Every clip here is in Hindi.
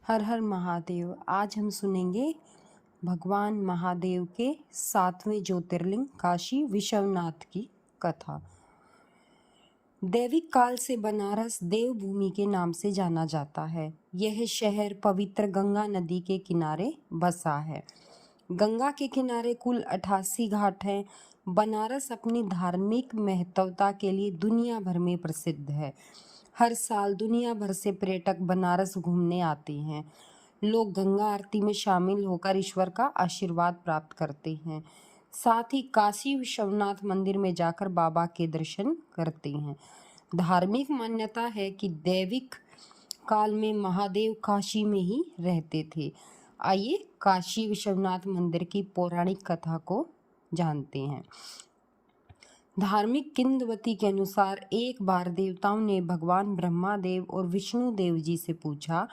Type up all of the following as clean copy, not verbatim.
हर हर महादेव। आज हम सुनेंगे भगवान महादेव के 7वें ज्योतिर्लिंग काशी विश्वनाथ की कथा। दैविक काल से बनारस देवभूमि के नाम से जाना जाता है। यह शहर पवित्र गंगा नदी के किनारे बसा है। गंगा के किनारे कुल 88 घाट हैं। बनारस अपनी धार्मिक महत्वता के लिए दुनिया भर में प्रसिद्ध है। हर साल दुनिया भर से पर्यटक बनारस घूमने आते हैं। लोग गंगा आरती में शामिल होकर ईश्वर का आशीर्वाद प्राप्त करते हैं। साथ ही काशी विश्वनाथ मंदिर में जाकर बाबा के दर्शन करते हैं। धार्मिक मान्यता है कि दैविक काल में महादेव काशी में ही रहते थे। आइए काशी विश्वनाथ मंदिर की पौराणिक कथा को जानते हैं। धार्मिक किंवदंती के अनुसार एक बार देवताओं ने भगवान ब्रह्मा देव और विष्णु देव जी से पूछा,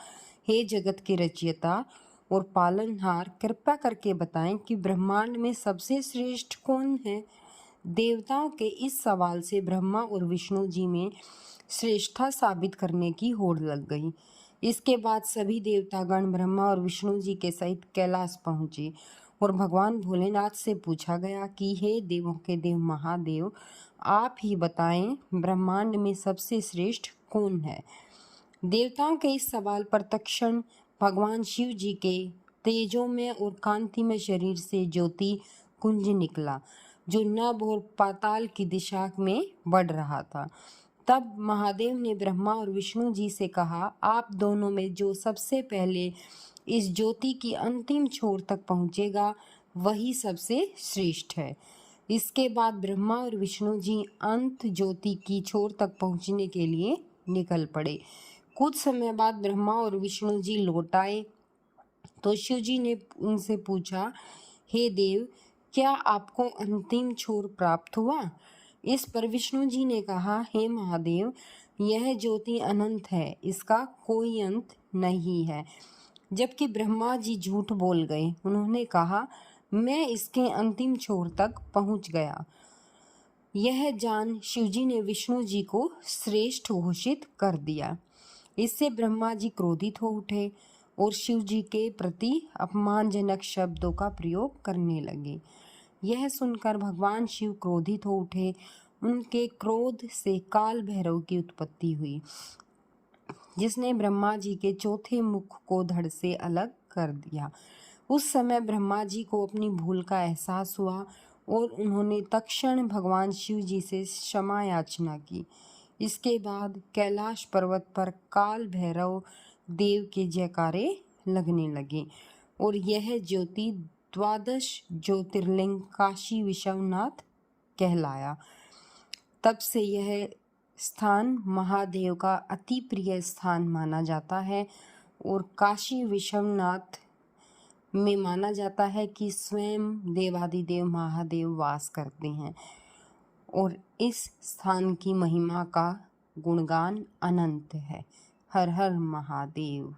हे जगत के रचयिता और पालनहार, कृपा करके बताएं कि ब्रह्मांड में सबसे श्रेष्ठ कौन है। देवताओं के इस सवाल से ब्रह्मा और विष्णु जी में श्रेष्ठता साबित करने की होड़ लग गई। इसके बाद सभी देवतागण ब्रह्मा और विष्णु जी के सहित कैलाश पहुंचे और भगवान भोलेनाथ से पूछा गया कि हे देवों के देव महादेव, आप ही बताएं ब्रह्मांड में सबसे श्रेष्ठ कौन है। देवताओं के इस सवाल पर तत्क्षण भगवान शिव जी के तेजोमय और कांतिमय शरीर से ज्योति कुंज निकला, जो नभ और पाताल की दिशा में बढ़ रहा था। तब महादेव ने ब्रह्मा और विष्णु जी से कहा, आप दोनों में जो सबसे पहले इस ज्योति की अंतिम छोर तक पहुंचेगा वही सबसे श्रेष्ठ है। इसके बाद ब्रह्मा और विष्णु जी अंत ज्योति की छोर तक पहुंचने के लिए निकल पड़े। कुछ समय बाद ब्रह्मा और विष्णु जी लौट आए तो शिव जी ने उनसे पूछा, हे देव, क्या आपको अंतिम छोर प्राप्त हुआ। इस पर विष्णु जी ने कहा, हे महादेव, यह ज्योति अनंत है, इसका कोई अंत नहीं है। जबकि ब्रह्मा जी झूठ बोल गए। उन्होंने कहा, मैं इसके अंतिम छोर तक पहुंच गया। यह जान शिवजी ने विष्णु जी को श्रेष्ठ घोषित कर दिया। इससे ब्रह्मा जी क्रोधित हो उठे और शिव जी के प्रति अपमानजनक शब्दों का प्रयोग करने लगे। यह सुनकर भगवान शिव क्रोधित हो उठे। उनके क्रोध से काल भैरव की उत्पत्ति हुई, जिसने ब्रह्मा जी के चौथे मुख को धड़ से अलग कर दिया। उस समय ब्रह्मा जी को अपनी भूल का एहसास हुआ और उन्होंने तत्क्षण भगवान शिव जी से क्षमा याचना की। इसके बाद कैलाश पर्वत पर काल भैरव देव के जयकारे लगने लगे और यह ज्योति द्वादश ज्योतिर्लिंग काशी विश्वनाथ कहलाया। तब से यह स्थान महादेव का अति प्रिय स्थान माना जाता है और काशी विश्वनाथ में माना जाता है कि स्वयं देवादिदेव महादेव वास करते हैं और इस स्थान की महिमा का गुणगान अनंत है। हर हर महादेव।